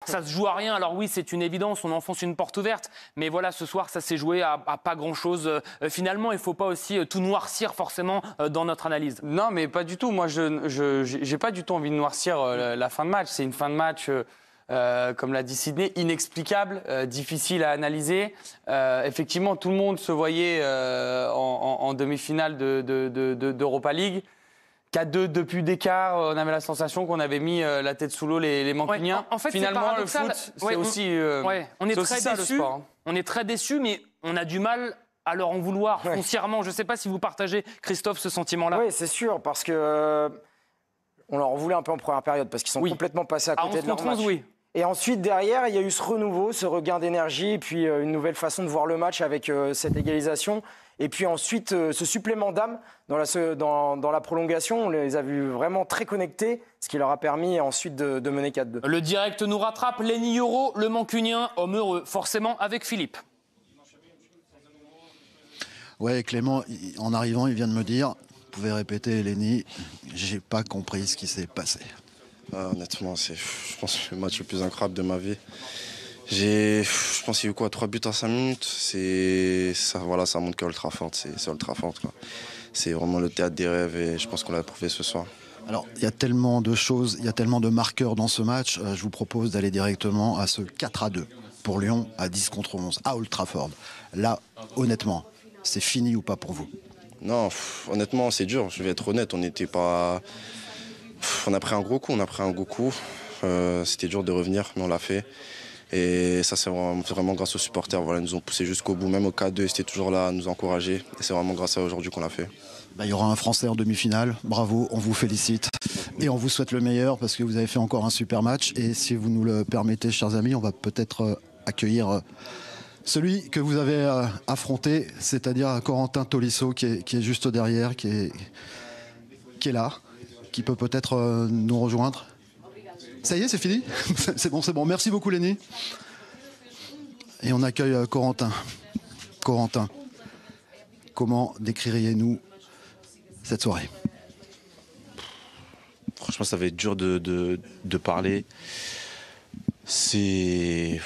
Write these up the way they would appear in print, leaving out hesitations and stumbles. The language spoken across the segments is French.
Ça se joue à rien. Alors oui, c'est une évidence, on enfonce une porte ouverte. Mais voilà, ce soir, ça s'est joué à pas grand-chose. Finalement, il ne faut pas aussi tout noircir forcément dans notre analyse. Non, mais pas du tout. Moi, je n'ai pas du tout envie de noircir la fin de match. C'est une fin de match, comme l'a dit Sidney, inexplicable, difficile à analyser. Effectivement, tout le monde se voyait en demi-finale d'Europa League. 4-2 depuis d'écart, on avait la sensation qu'on avait mis la tête sous l'eau les Mancuniens. Ouais, en fait, finalement, le foot, c'est aussi, on est très ça, le déçus. sport. On est très déçus, mais on a du mal à leur en vouloir foncièrement. Je ne sais pas si vous partagez, Christophe, ce sentiment-là. Oui, c'est sûr, parce que on leur en voulait un peu en première période, parce qu'ils sont complètement passés à côté de leur match. Oui. Et ensuite, derrière, il y a eu ce renouveau, ce regain d'énergie, et puis une nouvelle façon de voir le match avec cette égalisation. Et puis ensuite, ce supplément d'âme dans la prolongation, on les a vus vraiment très connectés, ce qui leur a permis ensuite de mener 4-2. Le direct nous rattrape. Lenny Yoro, le Mancunien, homme heureux, forcément avec Philippe. Ouais, Clément, en arrivant, il vient de me dire, vous pouvez répéter, Lenny, j'ai pas compris ce qui s'est passé. Honnêtement, c'est, je pense, le match le plus incroyable de ma vie. Je pense qu'il y a eu quoi, 3 buts en 5 minutes. Ça montre que Old Trafford, c'est Old Trafford, quoi. C'est vraiment le théâtre des rêves et je pense qu'on l'a prouvé ce soir. Alors, il y a tellement de choses, il y a tellement de marqueurs dans ce match. Je vous propose d'aller directement à ce 4-2 pour Lyon à 10 contre 11 à Old Trafford. Là, honnêtement, c'est fini ou pas pour vous? Non, honnêtement, c'est dur. Je vais être honnête, on n'était pas... On a pris un gros coup, c'était dur de revenir, mais on l'a fait. Et ça, c'est vraiment grâce aux supporters. Voilà, ils nous ont poussé jusqu'au bout, même au 4-2, ils étaient toujours là à nous encourager. Et c'est vraiment grâce à eux aujourd'hui qu'on l'a fait. Il y aura un Français en demi-finale. Bravo, on vous félicite. Et on vous souhaite le meilleur parce que vous avez fait encore un super match. Et si vous nous le permettez, chers amis, on va peut-être accueillir celui que vous avez affronté, c'est-à-dire Corentin Tolisso, qui est juste derrière, qui est là, qui peut peut-être nous rejoindre. Ça y est, c'est fini. C'est bon. Merci beaucoup, Lenny. Et on accueille Corentin. Corentin, comment décririez-nous cette soirée? Franchement, ça va être dur de parler. C'est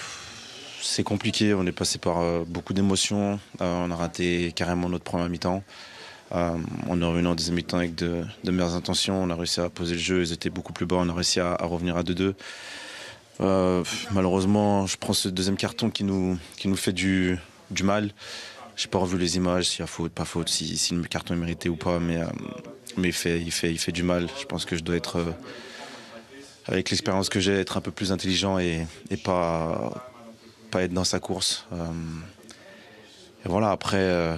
compliqué. On est passé par beaucoup d'émotions. On a raté carrément notre première mi-temps. On est revenu en deuxième mi-temps avec de meilleures intentions. On a réussi à poser le jeu, ils étaient beaucoup plus bas. On a réussi à revenir à 2-2. Malheureusement, je prends ce deuxième carton qui nous fait du mal. J'ai pas revu les images, s'il y a faute, pas faute, si le carton est mérité ou pas, mais il fait du mal. Je pense que je dois être, avec l'expérience que j'ai, être un peu plus intelligent et pas être dans sa course. Et voilà, après...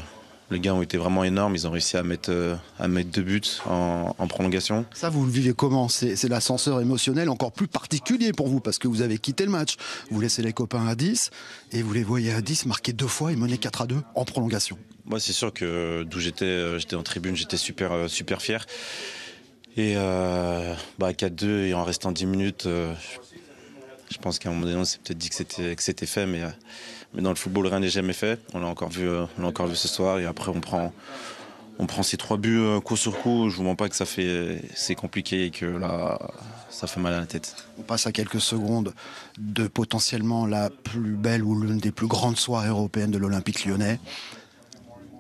Les gains ont été vraiment énormes, ils ont réussi à mettre 2 buts en prolongation. Ça, vous le vivez comment? C'est l'ascenseur émotionnel encore plus particulier pour vous parce que vous avez quitté le match. Vous laissez les copains à 10 et vous les voyez à 10 marquer 2 fois et mener 4-2 en prolongation. Moi, c'est sûr que d'où j'étais en tribune, j'étais super fier. Et 4-2 et en restant 10 minutes, je pense qu'à un moment donné, on s'est peut-être dit que c'était fait, mais dans le football, rien n'est jamais fait. On l'a encore vu ce soir. Et après, on prend ces 3 buts coup sur coup. Je vous mens pas que c'est compliqué et que là, ça fait mal à la tête. On passe à quelques secondes de potentiellement la plus belle ou l'une des plus grandes soirées européennes de l'Olympique lyonnais.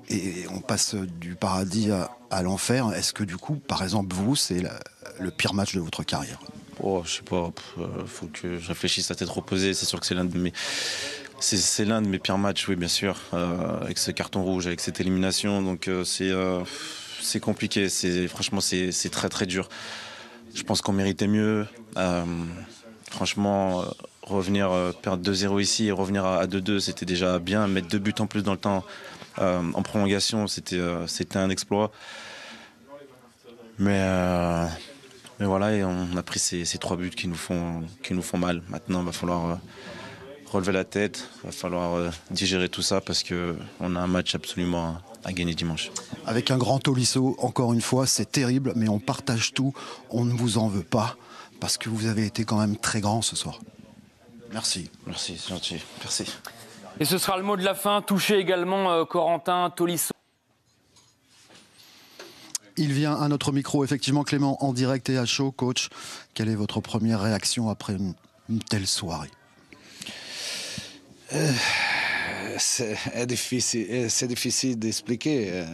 Et on passe du paradis à l'enfer. Est-ce que du coup, par exemple, vous, c'est le pire match de votre carrière? Oh, je sais pas. Faut que je réfléchisse à tête reposée. C'est sûr que c'est l'un de mes pires matchs, oui, bien sûr, avec ce carton rouge, avec cette élimination. Donc c'est compliqué. Franchement, c'est très très dur. Je pense qu'on méritait mieux. Franchement, perdre 2-0 ici et revenir à 2-2, c'était déjà bien. Mettre 2 buts en plus dans le temps en prolongation, c'était un exploit. Mais voilà, et on a pris ces 3 buts qui nous font mal. Maintenant, il va falloir relever la tête, il va falloir digérer tout ça parce qu'on a un match absolument à gagner dimanche. Avec un grand Tolisso, encore une fois, c'est terrible, mais on partage tout, on ne vous en veut pas, parce que vous avez été quand même très grand ce soir. Merci. Merci, c'est gentil. Merci. Et ce sera le mot de la fin, touché également Corentin Tolisso. Il vient à notre micro, effectivement, Clément, en direct et à chaud. Coach, quelle est votre première réaction après une une telle soirée? C'est difficile d'expliquer.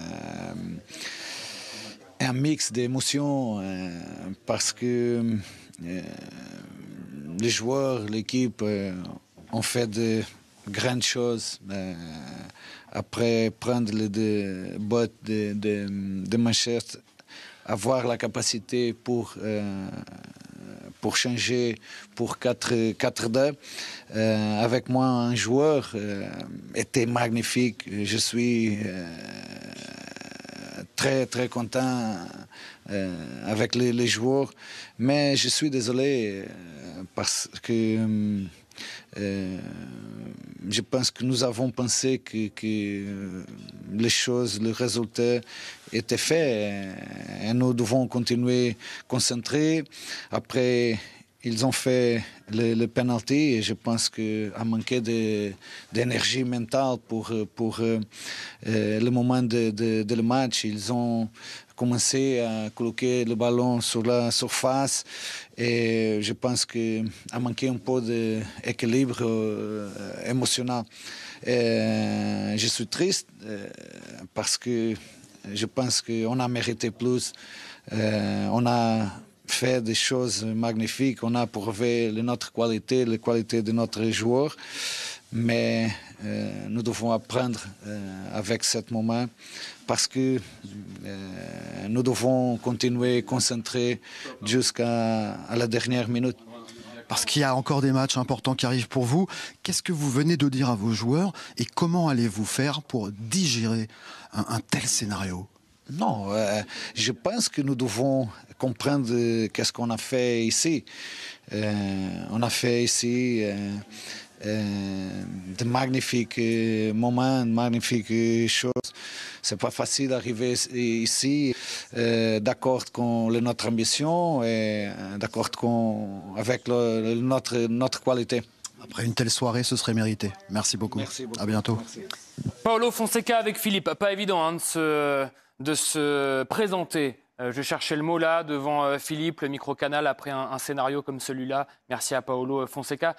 Un mix d'émotions parce que les joueurs, l'équipe ont fait de grandes choses. Après prendre les bottes de Manchester, avoir la capacité pour changer pour 4-2. Avec moi, un joueur était magnifique. Je suis très, très content avec les joueurs. Mais je suis désolé parce que je pense que nous avons pensé que les choses, le résultat était fait et nous devons continuer concentrer. Après, ils ont fait le penalty et je pense qu'à manquer d'énergie mentale pour le moment de le match, ils ont commencé à coloquer le ballon sur la surface et je pense qu'à manquer un peu d'équilibre émotionnel. Je suis triste parce que je pense qu'on a mérité plus. On a fait des choses magnifiques, on a prouvé notre qualité, la qualité de notre joueur, mais nous devons apprendre avec ce moment parce que nous devons continuer concentrés jusqu'à la dernière minute. Parce qu'il y a encore des matchs importants qui arrivent pour vous. Qu'est-ce que vous venez de dire à vos joueurs et comment allez-vous faire pour digérer un tel scénario? Non, je pense que nous devons comprendre qu'est-ce qu'on a fait ici. On a fait ici de magnifiques moments, de magnifiques choses. C'est pas facile d'arriver ici, d'accord avec notre ambition et d'accord avec notre qualité. Après une telle soirée, ce serait mérité. Merci beaucoup. Merci beaucoup. À bientôt. Merci. Paolo Fonseca avec Philippe, pas évident hein, de se présenter. Je cherchais le mot là devant Philippe, le micro-canal après un scénario comme celui-là. Merci à Paolo Fonseca.